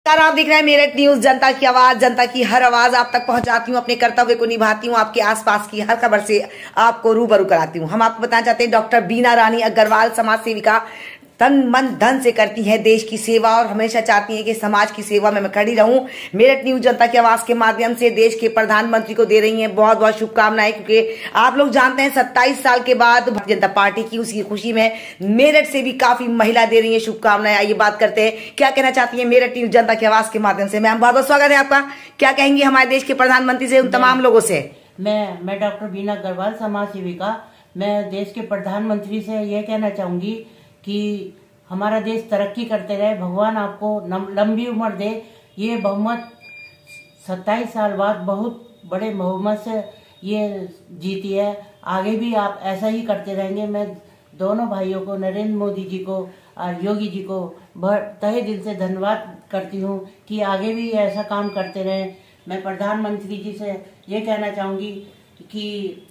आप देख रहे हैं मेरठ न्यूज, जनता की आवाज, जनता की हर आवाज आप तक पहुंचाती हूं, अपने कर्तव्य को निभाती हूं, आपके आसपास की हर खबर से आपको रूबरू कराती हूं। हम आपको बताना चाहते हैं डॉक्टर बीना रानी अग्रवाल समाज सेविका तन मन धन से करती है देश की सेवा और हमेशा चाहती है कि समाज की सेवा में मैं खड़ी रहूं। मेरठ न्यूज जनता की आवाज के माध्यम से देश के प्रधानमंत्री को दे रही हैं बहुत बहुत शुभकामनाएं, क्योंकि आप लोग जानते हैं 27 साल के बाद भारतीय जनता पार्टी की उसकी खुशी में मेरठ से भी काफी महिला दे रही है शुभकामनाएं। आइए बात करते हैं क्या कहना चाहती है मेरठ न्यूज जनता की आवाज के माध्यम से। मैम बहुत बहुत स्वागत है आपका। क्या कहेंगी हमारे देश के प्रधानमंत्री से, उन तमाम लोगों से? मैं डॉक्टर बीना अग्रवाल समाज सेविका, मैं देश के प्रधानमंत्री से ये कहना चाहूंगी कि हमारा देश तरक्की करते रहे, भगवान आपको लंबी उम्र दे। ये बहुमत 27 साल बाद बहुत बड़े बहुमत से ये जीती है, आगे भी आप ऐसा ही करते रहेंगे। मैं दोनों भाइयों को, नरेंद्र मोदी जी को और योगी जी को तहे दिल से धन्यवाद करती हूँ कि आगे भी ऐसा काम करते रहें। मैं प्रधानमंत्री जी से ये कहना चाहूँगी कि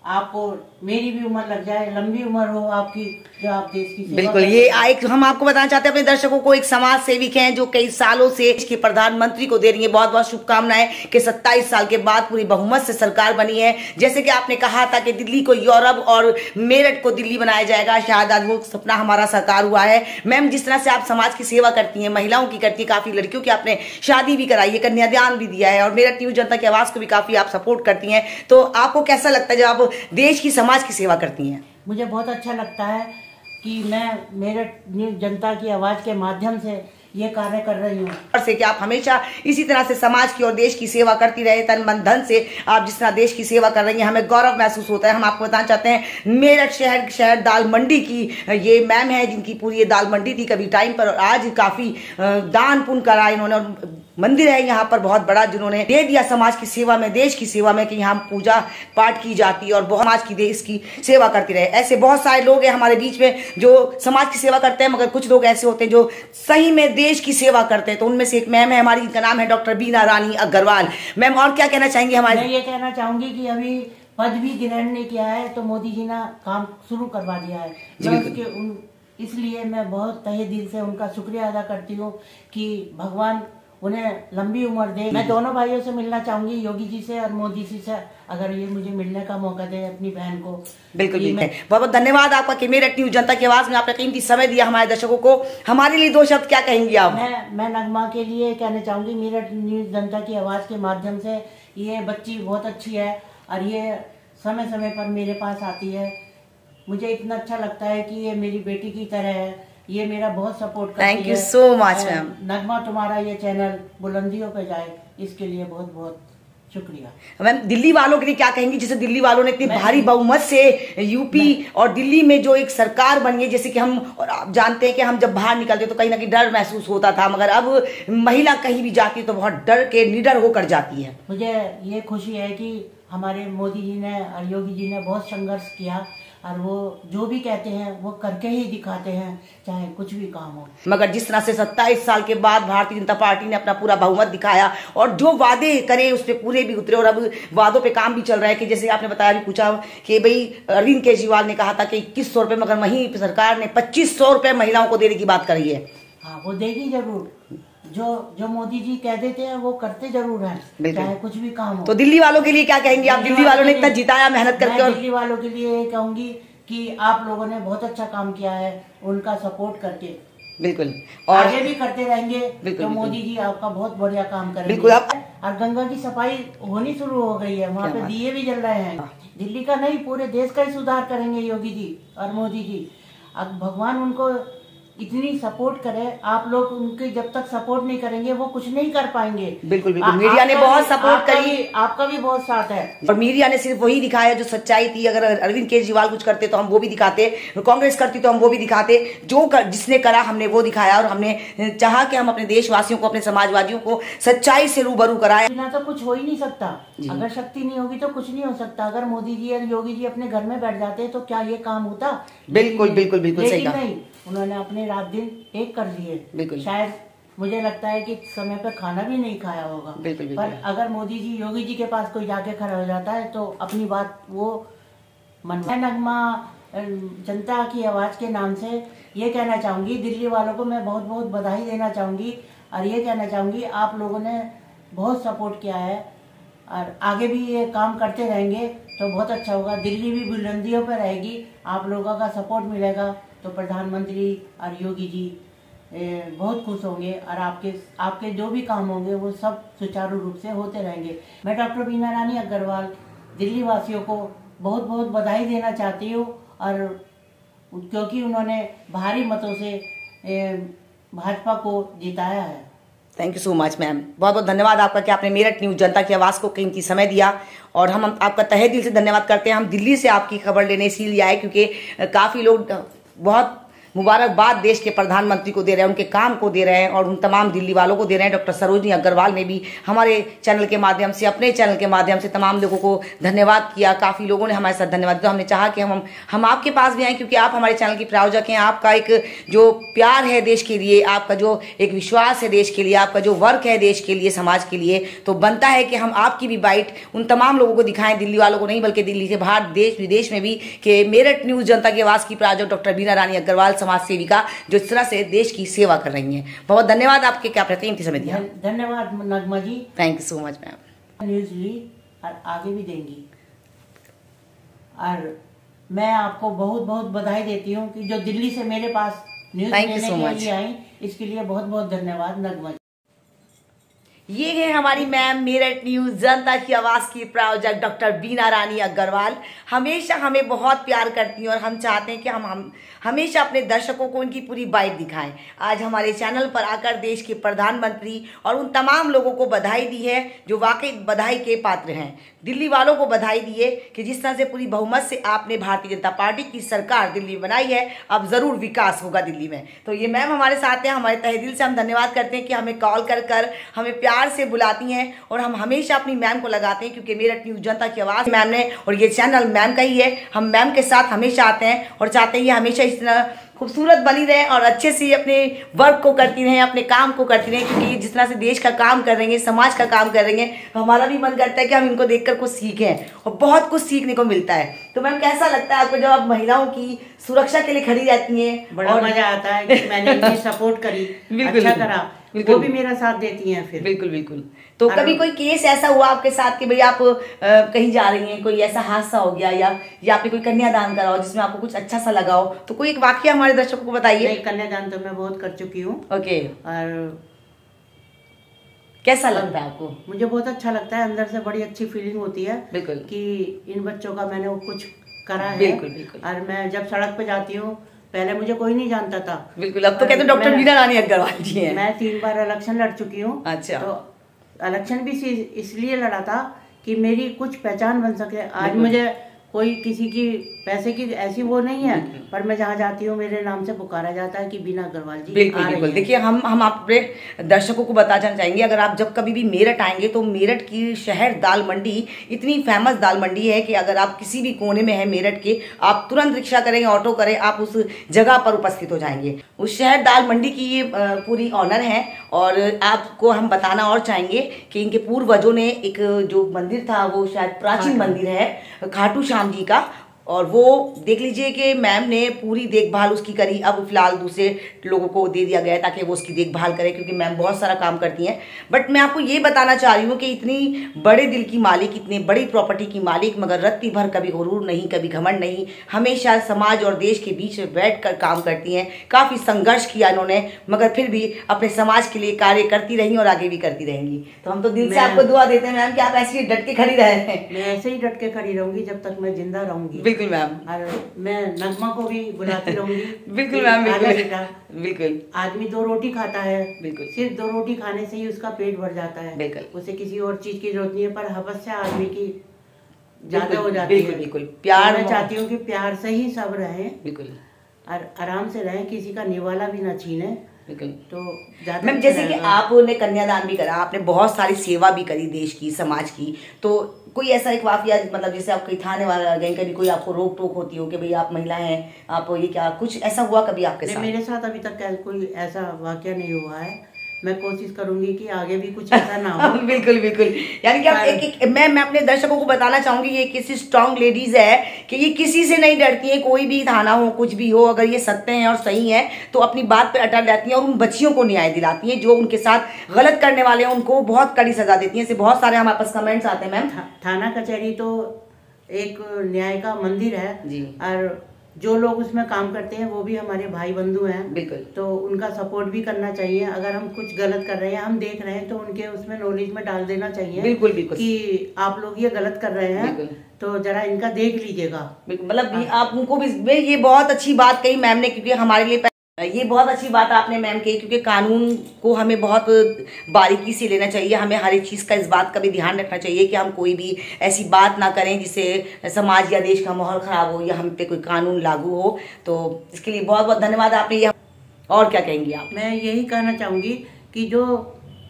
आपको मेरी भी उम्र लग जाए, लंबी उम्र हो आपकी, जो आप देश की सेवा। बिल्कुल, ये एक हम आपको बताना चाहते हैं अपने दर्शकों को, एक समाज सेविक हैं जो कई सालों से देश के प्रधानमंत्री को दे रही है बहुत बहुत शुभकामनाएं कि 27 साल के बाद पूरी बहुमत से सरकार बनी है। जैसे कि आपने कहा था कि दिल्ली को यूरोप और मेरठ को दिल्ली बनाया जाएगा, शायद आज वो सपना हमारा साकार हुआ है। मैम, जिस तरह से आप समाज की सेवा करती हैं, महिलाओं की करती है, काफी लड़कियों की आपने शादी भी कराई है, कन्यादान भी दिया है और मेरठ न्यूज जनता की आवाज को भी काफी आप सपोर्ट करती हैं, तो आपको कैसा लगता है जब आप देश की समाज की सेवा करती हैं? मुझे बहुत अच्छा लगता है कि मैं मेरठ न्यूज जनता की आवाज के माध्यम से ये कार्य कर रही हूँ। और से कि आप हमेशा इसी तरह से समाज की और देश की सेवा करती रहे, तन मन धन से आप जिस तरह देश की सेवा कर रही हैं, हमें गौरव महसूस होता है। हम आपको बताना चाहते हैं मेरठ शहर दाल मंडी की ये मैम है जिनकी पूरी ये दाल मंडी थी कभी टाइम पर, और आज काफी दान पुण्य करा इन्होंने, और मंदिर है यहाँ पर बहुत बड़ा जिन्होंने दे दिया समाज की सेवा में, देश की सेवा में, कि यहाँ पूजा पाठ की जाती है और बहुत समाज की देश की सेवा करती रहे। ऐसे बहुत सारे लोग हैं हमारे बीच में जो समाज की सेवा करते हैं, मगर कुछ लोग ऐसे होते हैं जो सही में देश की सेवा करते हैं, तो उनमें से एक मैम है हमारी, जिनका नाम है डॉक्टर बीना रानी अग्रवाल। मैम, और क्या कहना चाहेंगे हमारे? मैं ये कहना चाहूंगी कि अभी पद भी ग्रहण नहीं किया है तो मोदी जी ने काम शुरू करवा दिया है, इसलिए मैं बहुत तहे दिल से उनका शुक्रिया अदा करती हूँ कि भगवान उन्हें लंबी उम्र दे। मैं दोनों भाइयों से मिलना चाहूंगी, योगी जी से और मोदी जी से, अगर ये मुझे मिलने का मौका दे अपनी बहन को। बिल्कुल बहुत बहुत धन्यवाद आपका कि मेरठ न्यूज जनता की आवाज में आपने कीमती समय दिया हमारे दर्शकों को। हमारे लिए दो शब्द क्या कहेंगी आप? मैं नगमा के लिए कहना चाहूंगी, मेरठ न्यूज जनता की आवाज के माध्यम से, ये बच्ची बहुत अच्छी है और ये समय समय पर मेरे पास आती है। मुझे इतना अच्छा लगता है कि ये मेरी बेटी की तरह है, ये मेरा बहुत सपोर्ट करती है। Thank you so much ma'am. Nagma, तुम्हारा ये चैनल बुलंदियों पे जाए, इसके लिए बहुत बहुत शुक्रिया। मैम, दिल्ली वालों के लिए क्या कहेंगी, जैसे दिल्ली वालों ने इतनी भारी बहुमत से यूपी और दिल्ली में जो एक सरकार बनी है, जैसे कि हम और आप जानते हैं कि हम जब बाहर निकलते तो कहीं ना कहीं डर महसूस होता था, मगर अब महिला कहीं भी जाती है तो बहुत डर के निडर होकर जाती है। मुझे ये खुशी है कि हमारे मोदी जी ने और योगी जी ने बहुत संघर्ष किया और वो जो भी कहते हैं वो करके ही दिखाते हैं, चाहे कुछ भी काम हो। मगर जिस तरह से 27 साल के बाद भारतीय जनता पार्टी ने अपना पूरा बहुमत दिखाया और जो वादे करे उस पे पूरे भी उतरे, और अब वादों पे काम भी चल रहा है कि जैसे आपने बताया, भी पूछा कि भाई अरविंद केजरीवाल ने कहा था कि 2100 रुपए, मगर वहीं सरकार ने 2500 रुपए महिलाओं को देने की बात करी है। हाँ, वो देगी जरूर। जो मोदी जी कह देते हैं वो करते जरूर हैं, चाहे कुछ भी काम हो। तो दिल्ली वालों के लिए क्या कहेंगे आप? दिल्ली वालों ने इतना जिताया मेहनत करके, और दिल्ली वालों के लिए ये कहूंगी कि आप लोगों ने बहुत अच्छा काम किया है, उनका सपोर्ट करके बिल्कुल और आगे भी करते रहेंगे। तो मोदी जी आपका बहुत बढ़िया काम करेंगे। बिल्कुल। और गंगा की सफाई होनी शुरू हो गई है, वहाँ पे दिए भी जल रहे हैं। दिल्ली का नहीं, पूरे देश का ही सुधार करेंगे योगी जी और मोदी जी। अब भगवान उनको इतनी सपोर्ट करे, आप लोग उनके जब तक सपोर्ट नहीं करेंगे वो कुछ नहीं कर पाएंगे। बिल्कुल बिल्कुल, मीडिया ने बहुत सपोर्ट करी, आपका भी बहुत साथ है, और मीडिया ने सिर्फ वही दिखाया जो सच्चाई थी। अगर अरविंद केजरीवाल कुछ करते तो हम वो भी दिखाते, कांग्रेस करती तो हम वो भी दिखाते, जिसने करा हमने वो दिखाया, और हमने चाहा कि हम अपने देशवासियों को, अपने समाजवादियों को सच्चाई से रूबरू कराया। बिना तो कुछ हो ही नहीं सकता, अगर शक्ति नहीं होगी तो कुछ नहीं हो सकता। अगर मोदी जी और योगी जी अपने घर में बैठ जाते तो क्या ये काम होता? बिल्कुल बिल्कुल बिल्कुल सही कहा। नहीं, उन्होंने अपने रात दिन एक कर लिए। बिल्कुल, शायद मुझे लगता है कि समय पे खाना भी नहीं खाया होगा। बिल्कुल, बिल्कुल। पर अगर मोदी जी योगी जी के पास कोई जाके खड़ा हो जाता है तो अपनी बात वो मन। नगमा जनता की आवाज के नाम से ये कहना चाहूंगी, दिल्ली वालों को मैं बहुत बहुत बधाई देना चाहूंगी। और ये कहना चाहूँगी आप लोगों ने बहुत सपोर्ट किया है और आगे भी ये काम करते रहेंगे तो बहुत अच्छा होगा। दिल्ली भी बुलंदियों पर रहेगी, आप लोगों का सपोर्ट मिलेगा तो प्रधानमंत्री और योगी जी बहुत खुश होंगे और आपके जो भी काम होंगे वो सब सुचारू रूप से होते रहेंगे। मैं डॉक्टर बीना रानी अग्रवाल दिल्ली वासियों को बहुत बहुत बधाई देना चाहती हूँ और क्योंकि उन्होंने भारी मतों से भाजपा को जिताया है। Thank you so much ma'am, बहुत बहुत धन्यवाद आपका कि आपने मेरठ न्यूज जनता की आवाज़ को कीमती समय दिया और हम आपका तहे दिल से धन्यवाद करते हैं। हम दिल्ली से आपकी खबर लेने इसीलिए आए क्योंकि काफ़ी लोग बहुत मुबारकबाद देश के प्रधानमंत्री को दे रहे हैं, उनके काम को दे रहे हैं और उन तमाम दिल्ली वालों को दे रहे हैं। डॉक्टर सरोजनी अग्रवाल ने भी हमारे चैनल के माध्यम से, अपने चैनल के माध्यम से तमाम लोगों को धन्यवाद किया। काफ़ी लोगों ने हमारे साथ धन्यवाद दिया। हमने चाहा कि हम आपके पास भी आए क्योंकि आप हमारे चैनल की प्रायोजक हैं। आपका एक जो प्यार है देश के लिए, आपका जो एक विश्वास है देश के लिए, आपका जो वर्क है देश के लिए, समाज के लिए, तो बनता है कि हम आपकी भी बाइट उन तमाम लोगों को दिखाएं, दिल्ली वालों को नहीं बल्कि दिल्ली से बाहर देश विदेश में भी, कि मेरठ न्यूज जनता की आवाज़ की प्रायोजक डॉक्टर बीना रानी अग्रवाल समाज सेविका जो इस तरह से देश की सेवा कर रही हैं। बहुत धन्यवाद आपके, क्या कीमती समय दिया। धन्यवाद Nagma ji, thank you so much ma'am. News ली और आगे भी देंगी और मैं आपको बहुत बहुत बधाई देती हूँ कि जो दिल्ली से मेरे पास न्यूज लेने के लिए आई, इसके लिए बहुत बहुत धन्यवाद नगमा जी। ये है हमारी मैम मेरठ न्यूज जनता की आवाज़ की प्रायोजक डॉक्टर बीना रानी अग्रवाल। हमेशा हमें बहुत प्यार करती हैं और हम चाहते हैं कि हम हमेशा अपने दर्शकों को उनकी पूरी बाइट दिखाएं। आज हमारे चैनल पर आकर देश के प्रधानमंत्री और उन तमाम लोगों को बधाई दी है जो वाकई बधाई के पात्र हैं। दिल्ली वालों को बधाई दी है कि जिस तरह से पूरी बहुमत से आपने भारतीय जनता पार्टी की सरकार दिल्ली में बनाई है, अब ज़रूर विकास होगा दिल्ली में। तो ये मैम हमारे साथ हैं, हमारे तहे दिल से हम धन्यवाद करते हैं कि हमें कॉल कर हमें प्यार से बुलाती हैं और हम हमेशा अपनी मैम को लगाते हैं क्योंकि मेरठ न्यूज जनता की आवाज़ मैम ने और ये चैनल मैम का ही है। हम मैम के साथ हमेशा आते हैं और चाहते हैं ये हमेशा इस तरह खूबसूरत बनी रहे और अच्छे से अपने वर्क को करती रहें, अपने काम को करती रहें, क्योंकि जिस तरह से देश का काम कर रही हैं, समाज का काम कर रही हैं, तो हमारा भी मन करता है कि हम इनको देखकर कुछ सीखें और बहुत कुछ सीखने को मिलता है। तो मैम कैसा लगता है आपको जब आप महिलाओं की सुरक्षा के लिए खड़ी रहती हैं? बड़ा मजा आता है कि मैंने इनकी सपोर्ट करी, अच्छा करा, वो भी मेरा साथ देती हैं फिर। बिल्कुल बिल्कुल। तो कभी कोई केस ऐसा हुआ आपके साथ कि भाई आप कहीं जा रही हैं, कोई ऐसा हादसा हो गया या आपने कोई कन्यादान करा हो जिसमें आपको कुछ अच्छा सा लगा हो, तो कोई एक वाकया हमारे दर्शकों को बताइए। कन्यादान तो मैं बहुत कर चुकी हूँ। ओके। और कैसा लगता है आपको? मुझे बहुत अच्छा लगता है, अंदर से बड़ी अच्छी फीलिंग होती है। बिल्कुल। कि इन बच्चों का मैंने कुछ करा है। बिल्कुल बिल्कुल। और मैं जब सड़क पे जाती हूँ, पहले मुझे कोई नहीं जानता था। बिल्कुल, अब तो कहते हैं डॉक्टर बीना रानी अग्रवाल जी हैं। मैं 3 बार इलेक्शन लड़ चुकी हूँ। अच्छा। तो इलेक्शन भी इसलिए लड़ा था कि मेरी कुछ पहचान बन सके। आज मुझे कोई किसी की पैसे की ऐसी वो नहीं है, पर मैं जहाँ जाती हूँ मेरे नाम से पुकारा जाता है कि बीना अग्रवाल जी। बिल्कुल बिल्कुल। देखिए हम अपने दर्शकों को बताना चाहेंगे, अगर आप जब कभी भी मेरठ आएंगे तो मेरठ की शहर दाल मंडी इतनी फेमस दाल मंडी है कि अगर आप किसी भी कोने में है मेरठ के, आप तुरंत रिक्शा करें, ऑटो करें, आप उस जगह पर उपस्थित हो जाएंगे। उस शहर दाल मंडी की ये पूरी ऑनर है और आपको हम बताना और चाहेंगे कि इनके पूर्वजों ने एक जो मंदिर था वो शायद प्राचीन मंदिर है खाटू श्याम जी का, और वो देख लीजिए कि मैम ने पूरी देखभाल उसकी करी। अब फिलहाल दूसरे लोगों को दे दिया गया है ताकि वो उसकी देखभाल करें क्योंकि मैम बहुत सारा काम करती हैं। बट मैं आपको ये बताना चाह रही हूँ कि इतनी बड़े दिल की मालिक, इतनी बड़ी प्रॉपर्टी की मालिक, मगर रत्ती भर कभी गुरूर नहीं, कभी घमंड नहीं, हमेशा समाज और देश के बीच में बैठ कर काम करती हैं। काफ़ी संघर्ष किया इन्होंने, मगर फिर भी अपने समाज के लिए कार्य करती रही और आगे भी करती रहेंगी। तो हम तो दिल से आपको दुआ देते हैं मैम कि आप ऐसे ही डट के खड़ी रहे। मैं ऐसे ही डट के खड़ी रहूंगी जब तक मैं जिंदा रहूंगी। बिल्कुल मैम। और मैं नगमा को भी बुलाती रहूंगी। बिल्कुल मैम, बिल्कुल बिल्कुल। आदमी 2 रोटी खाता है, बिल्कुल, सिर्फ 2 रोटी खाने से ही उसका पेट भर जाता है। बिल्कुल, उसे किसी और चीज की जरूरत नहीं है, पर हवस आदमी की ज्यादा हो जाती है। बिल्कुल। प्यार, मैं चाहती हूँ कि प्यार से ही सब रहे। बिल्कुल। और आराम से रहें, किसी का निवाला भी ना छीने। बिल्कुल। तो ज्यादा मैम जैसे कि आपने कन्यादान भी करा, आपने बहुत सारी सेवा भी करी देश की, समाज की, तो कोई ऐसा एक वाकया मतलब जैसे आप कहीं थाने वाला गए, कभी कोई आपको रोक टोक होती हो कि भाई आप महिला हैं, आप ये क्या, कुछ ऐसा हुआ कभी आपके साथ? मेरे साथ अभी तक कोई ऐसा वाकया नहीं हुआ है, मैं कोशिश करूंगी कि आगे भी कुछ ऐसा ना हो। बिल्कुल बिल्कुल, यानी कि आप मैं अपने दर्शकों को बताना चाहूंगी ये किसी स्ट्रांग लेडीज है कि ये किसी से नहीं डरती है, कोई भी थाना हो कुछ भी हो, अगर ये सत्य हैं और सही है तो अपनी बात पे अटल रहती हैं और उन बच्चियों को न्याय दिलाती हैं जो उनके साथ गलत करने वाले हैं, उनको बहुत कड़ी सजा देती हैं। ऐसे बहुत सारे हमारे पास कमेंट्स आते हैं। मैम थाना कचहरी तो एक न्याय का मंदिर है जी, और जो लोग उसमें काम करते हैं वो भी हमारे भाई बंधु हैं। बिल्कुल, तो उनका सपोर्ट भी करना चाहिए। अगर हम कुछ गलत कर रहे हैं, हम देख रहे हैं, तो उनके उसमें नॉलेज में डाल देना चाहिए। बिल्कुल बिल्कुल कि आप लोग ये गलत कर रहे हैं तो जरा इनका देख लीजिएगा। मतलब आप उनको भी, ये बहुत अच्छी बात कही मैम ने, क्योंकि हमारे लिए ये बहुत अच्छी बात आपने मैम कही, क्योंकि कानून को हमें बहुत बारीकी से लेना चाहिए। हमें हर एक चीज़ का इस बात का भी ध्यान रखना चाहिए कि हम कोई भी ऐसी बात ना करें जिससे समाज या देश का माहौल ख़राब हो या हम पे कोई कानून लागू हो। तो इसके लिए बहुत बहुत धन्यवाद आपने ये। और क्या कहेंगी आप? मैं यही कहना चाहूँगी कि जो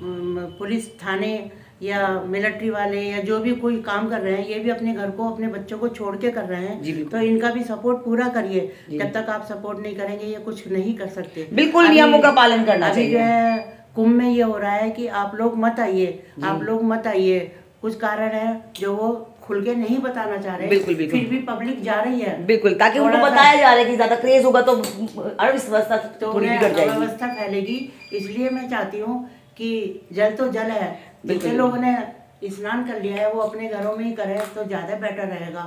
पुलिस थाने या मिलिट्री वाले या जो भी कोई काम कर रहे हैं, ये भी अपने घर को अपने बच्चों को छोड़ के कर रहे हैं, तो इनका भी सपोर्ट पूरा करिए। जब तक आप सपोर्ट नहीं करेंगे ये कुछ नहीं कर सकते। बिल्कुल नियमों का पालन करना चाहिए। अभी जो है कुंभ में ये हो रहा है कि आप लोग मत आइए, आप लोग मत आइए, कुछ कारण है जो वो खुल के नहीं बताना चाह रहे। बिल्कुल बिल्कुल, फिर भी पब्लिक जा रही है। बिल्कुल, ताकि उनको बताया जा रहा है कि ज्यादा क्रेज होगा तो अर्थव्यवस्था थोड़ी बिगड़ जाएगी, अर्थव्यवस्था फैलेगी। इसलिए मैं चाहती हूँ कि जल तो जल है, जितने लोगों ने स्नान कर लिया है वो अपने घरों में ही करे तो ज्यादा बेटर रहेगा।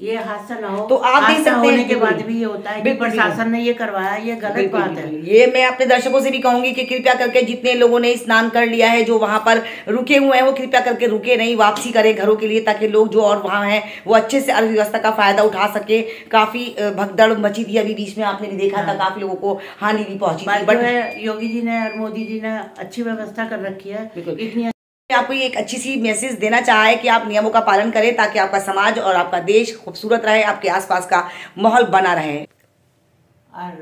ये हादसा ना हो। तो आप देख सकते हैं होने के बाद भी ये होता है कि प्रशासन ने ये करवाया, ये गलत बात है। ये मैं अपने दर्शकों से भी कहूंगी कि कृपया करके जितने लोगों ने स्नान कर लिया है, जो वहां पर रुके हुए हैं, वो कृपया करके रुके नहीं, वापसी करें घरों के लिए, ताकि लोग जो और वहां हैं वो अच्छे से अर्थव्यवस्था का फायदा उठा सके। काफी भगदड़ मची थी अभी बीच में, आपने भी देखा था, काफी लोगों को हानि भी पहुंची थी। बट योगी जी ने और मोदी जी ने अच्छी व्यवस्था कर रखी है। इतनी आपको ये एक अच्छी सी मैसेज देना चाहा है कि आप नियमों का पालन करें ताकि आपका समाज और आपका देश खूबसूरत रहे, आपके आसपास का माहौल बना रहे। और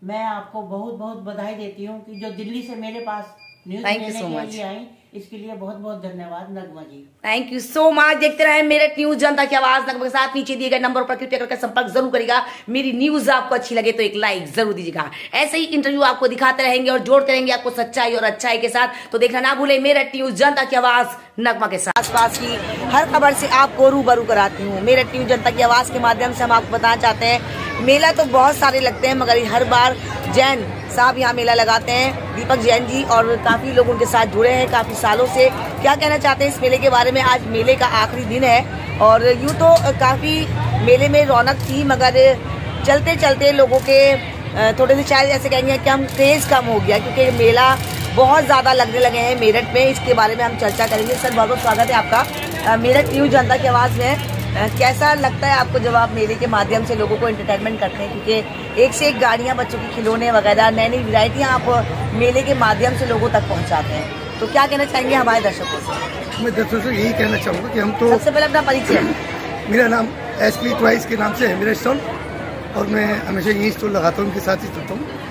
मैं आपको बहुत बहुत बधाई देती हूँ कि जो दिल्ली से मेरे पास न्यूज़ लेने के लिए आई, इसके लिए बहुत बहुत धन्यवाद Nagma ji. Thank you so much. देखते रहे मेरठ न्यूज, जनता की आवाज नगमा के साथ। नीचे दिए गए नंबर पर कृपया करके संपर्क जरूर करेगा। मेरी न्यूज आपको अच्छी लगे तो एक लाइक जरूर दीजिएगा। ऐसे ही इंटरव्यू आपको दिखाते रहेंगे और जोड़ते रहेंगे आपको सच्चाई और अच्छाई के साथ। तो देखना ना भूले मेरठ न्यूज, जनता की आवाज नगमा के साथ। आसपास की हर खबर से आपको रूबरू कराती हूँ। मेरठ न्यूज जनता की आवाज के माध्यम से हम आपको बताना चाहते हैं, मेला तो बहुत सारे लगते हैं मगर हर बार जैन साहब यहाँ मेला लगाते हैं, दीपक जैन जी, और काफी लोग उनके साथ जुड़े हैं काफी सालों से। क्या कहना चाहते हैं इस मेले के बारे में? आज मेले का आखिरी दिन है और यूँ तो काफी मेले में रौनक थी, मगर चलते चलते लोगों के थोड़े से शायद ऐसे कहेंगे कि हम क्रेज कम हो गया, क्योंकि मेला बहुत ज्यादा लगने लगे हैं मेरठ में। इसके बारे में हम चर्चा करेंगे। सर बहुत बहुत स्वागत है आपका मेरठ न्यूज जनता की आवाज में। कैसा लगता है आपको जब आप मेले के माध्यम से लोगों को एंटरटेनमेंट करते हैं, क्योंकि एक से एक गाड़ियां, बच्चों के खिलौने वगैरह, नई नई वैरायटियां आप मेले के माध्यम से लोगों तक पहुंचाते हैं, तो क्या कहना चाहेंगे हमारे दर्शकों से? मैं दर्शकों से यही कहना चाहूँगा कि हम तो, सबसे पहले अपना परिचय। मेरा नाम SP ट्वाइस के नाम से है मेरा स्टॉल, और मैं हमेशा यही स्टॉल लगाता हूँ, उनके साथ ही चलता हूँ।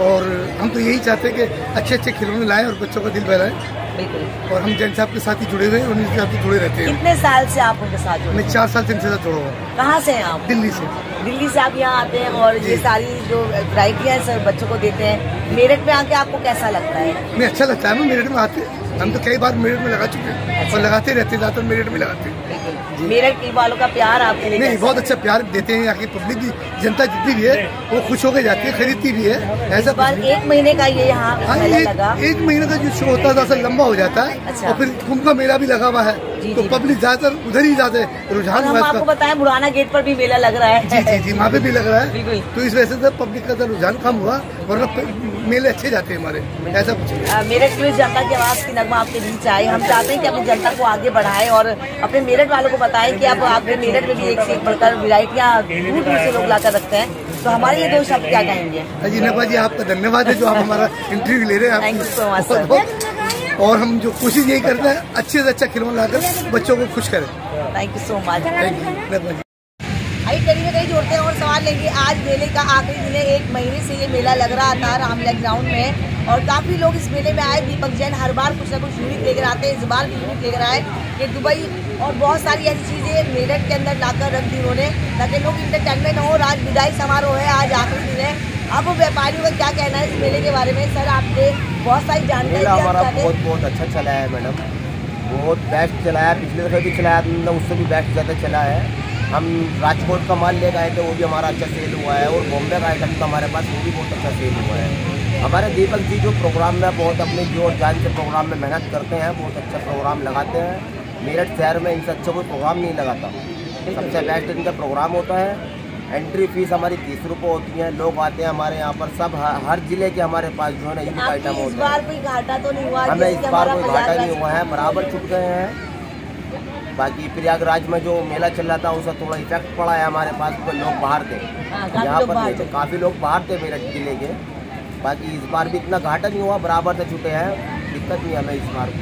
और हम तो यही चाहते हैं कि अच्छे अच्छे खिलौने लाएं और बच्चों का दिल बहलाएं। बिल्कुल। और हम जैन साहब के साथ ही जुड़े हुए हैं और उनके साथ ही जुड़े रहते हैं। कितने साल से आप उनके साथ जुड़े? मैं 4 साल से इनके साथ जुड़ा हुआ। कहाँ से हैं आप? दिल्ली से। दिल्ली से आप यहाँ आते हैं और ये सारी जो वैरायटियाँ सर बच्चों को देते हैं। मेरठ में आके आपको कैसा लगता है? मैं अच्छा लगता है। मेरठ में आते, हम तो कई बार मेरठ में लगा चुके हैं और लगाते रहते, ज्यादातर मेरठ में लगाते हैं। मेरठ के वालों का प्यार आपके लिए? नहीं, बहुत अच्छा प्यार देते हैं। यहाँ की पब्लिक भी, जनता जितनी भी है वो खुश होकर जाती है, खरीदती भी है। ऐसा बार 1 महीने का ये यहाँ लगा। 1 महीने का जो शो होता है थोड़ा लंबा हो जाता है। अच्छा। और फिर कुंभ का मेला भी लगा हुआ है, तो पब्लिक ज्यादातर उधर ही जाते हैं। रुझान हम आपको बताएं मुराना गेट पर भी मेला लग रहा है। जी, वहाँ पे भी लग रहा है। बिल्कुल। तो इस वजह से पब्लिक का रुझान कम हुआ, वरना मेले अच्छे जाते हैं हमारे। ऐसा कुछ मेरठ न्यूज जनता की आवाज की नगमा आपके बीच आए। हम चाहते हैं कि अपनी जनता को आगे बढ़ाएं और अपने मेरठ वालों को बताएं कि अब आगे मेरठ में भी एक से एक बढ़कर वैरायटियाँ दूर दूर से लोग लाकर रखते हैं। तो हमारे ये 2 शब्द क्या कहेंगे? जी नगमा जी, आपका धन्यवाद है जो आप हमारा इंटरव्यू ले रहे हैं। Thank you so much sir. और हम जो कोशिश यही करते हैं, अच्छे से अच्छा खिलौना लाकर बच्चों को खुश करें। Thank you so much. Thank you Nagma ji. आइए कहीं में कहीं जोड़ते हैं और सवाल लेंगे। आज मेले का आखिरी दिन है। 1 महीने से ये मेला लग रहा था रामलीला ग्राउंड में और काफ़ी लोग इस मेले में आए। दीपक जैन हर बार कुछ ना कुछ यूनिक लेकर आते हैं। इस बार भी यूनिक लेकर आए कि दुबई और बहुत सारी ऐसी चीज़ें मेरठ के अंदर लाकर रख दी उन्होंने, ताकि लोग इंटरटेनमेंट हो। आज विदाई समारोह है, आज आखिरी दिन है। अब व्यापारियों का क्या कहना है इस मेले के बारे में? सर आपने बहुत सारी जानकारी मेला हमारा बहुत अच्छा चला है मैडम, बहुत बेस्ट चला है। पिछले दफे भी चलाया था, उससे भी बेस्ट ज़्यादा चला है। हम राजकोट का माल लेकर आए थे, वो भी हमारा अच्छा सेल हुआ है, और बॉम्बे का आइटम तो हमारे पास वो भी बहुत अच्छा सेल हुआ है। हमारे दीपक जी जो प्रोग्राम में बहुत अपने जो जान से प्रोग्राम में मेहनत करते हैं, बहुत अच्छा प्रोग्राम लगाते हैं। मेरठ शहर में इनसे अच्छा कोई प्रोग्राम नहीं लगाता, सबसे बेस्ट इनका प्रोग्राम होता है। एंट्री फीस हमारी 30 रुपये होती है। लोग आते हैं हमारे यहाँ पर, सब हर जिले के हमारे पास जो है ना ये आइटम होता है। इस बार कोई घाटा तो नहीं हुआ? हमें इस बार कोई घाटा नहीं हुआ है, बराबर छूट गए हैं। बाकी प्रयागराज में जो मेला चल रहा था उसका थोड़ा इफेक्ट पड़ा है हमारे पास, तो लोग बाहर थे, यहाँ पर नहीं थे, काफ़ी लोग बाहर थे मेरठ जिले के। बाकी इस बार भी इतना घाटा नहीं हुआ, बराबर से छूटे हैं, दिक्कत नहीं हमें इस बार।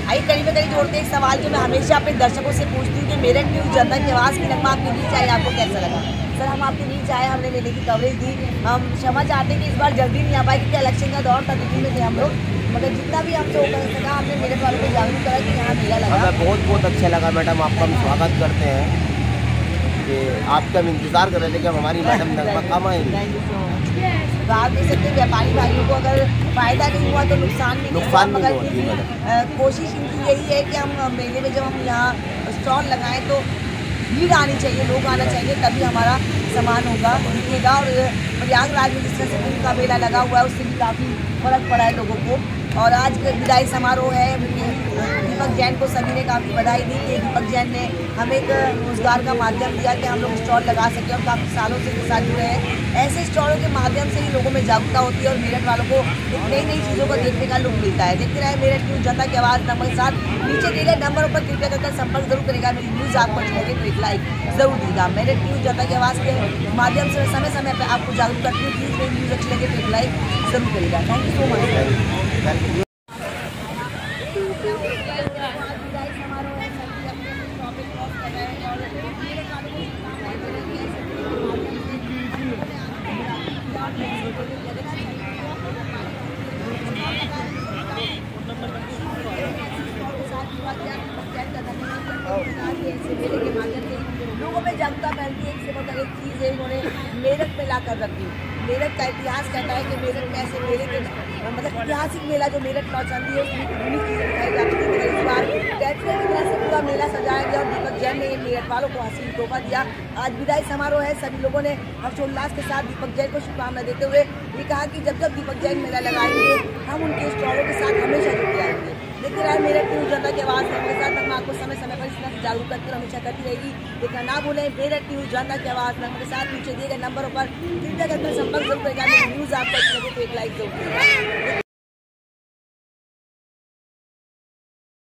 आई करीब करीब जोड़ते एक सवाल जो मैं हमेशा अपने दर्शकों से पूछती हूँ कि मेरठ न्यूज़ जनता की आवाज़ की नगमा आपकी रीच आई, आपको कैसा लगा? सर हम आपकी रीच आए, हमने मेले की कवरेज दी। हम क्षमा चाहते हैं कि इस बार जल्दी नहीं आ पाए क्योंकि इलेक्शन का दौर था, दिल्ली में थे हम लोग, मगर जितना भी हमसे हो सका हमने मेरठ वालों को जागरूक करा कि यहाँ मेला लगा। हमें बहुत अच्छा लगा मैडम, आपका हम स्वागत करते हैं कि आपका हम इंतज़ार कर रहे थे कि हमारी मैडम नगमा कम आएंगी। आप देख सकते हैं व्यापारी भाइयों को अगर फायदा नहीं हुआ तो नुकसान नहीं हुआ, मगर कोशिश इनकी यही है कि हम मेले में जब हम यहाँ स्टॉल लगाएं तो भीड़ आनी चाहिए, लोग आना चाहिए, तभी हमारा सामान होगा, बिकेगा। और प्रयागराज में जिस तरह से कुंभ का मेला लगा हुआ है उससे भी काफ़ी फर्क पड़ा है लोगों को। और आज विदाई समारोह है, दीपक जैन को सभी ने काफ़ी बधाई दी कि दीपक जैन ने हमें एक रोजगार का माध्यम दिया कि हम लोग स्टॉल लगा सकें, और काफ़ी सालों से साथ जुड़े हैं। ऐसे स्टॉलों के माध्यम से ही लोगों में जागरूकता होती है और मेरठ वालों को नई नई चीज़ों को देखने का लुत्फ मिलता है। देखते रहे मेरठ न्यूज़ जनता की आवाज़ नंबर के साथ, नीचे दिए गए नंबरों पर कृपया करके संपर्क जरूर करेगा। मेरी न्यूज़ आपको अच्छी लगे तो एक लाइक जरूर दीजिएगा। मेरठ न्यूज़ जनता की आवाज़ के माध्यम से समय समय पर आपको जागरूक करती हूँ, प्लीज़ मेरी न्यूज़ अच्छी लगे तो एक लाइक जरूर करेगा। Thank you so much. लोगों में जागरूकता फैलती है। इससे बहुत एक चीज़ है इन्होंने मेरठ में ला कर रखी। मेरठ का इतिहास कहता है कि मेरठ में ऐसे मेले के मतलब ऐतिहासिक मेला जो मेरठ नौचंदी है उसमें यूनिक चीज़ें दिखाई जाती है। इस बार कैटरे की तरह से पूरा मेला सजाया गया और दीपक जैन ने मेरठ वालों को हसीन तोहफा दिया। आज विदाई समारोह है, सभी लोगों ने हर्षोल्लास के साथ दीपक जैन को शुभकामना देते हुए ये कहा कि जब जब दीपक जैन मेला लगाएंगे हम उनके स्टॉलों के साथ हमेशा जुड़ते आएंगे। देखते रहे मेरठ न्यूज़ जनता की आवाज़ के साथ, हम आपको समय समय पर इस तरह से जागरूक करके हमेशा करती रहेगी। देखना ना भूलें, मेरठ न्यूज़ जनता की आवाज़ के साथ नीचे दिए गए नंबरों पर कृपया करके संपर्क जरूर करेगा। न्यूज़ आपको अच्छी लगे तो एक लाइक जरूर करेगा।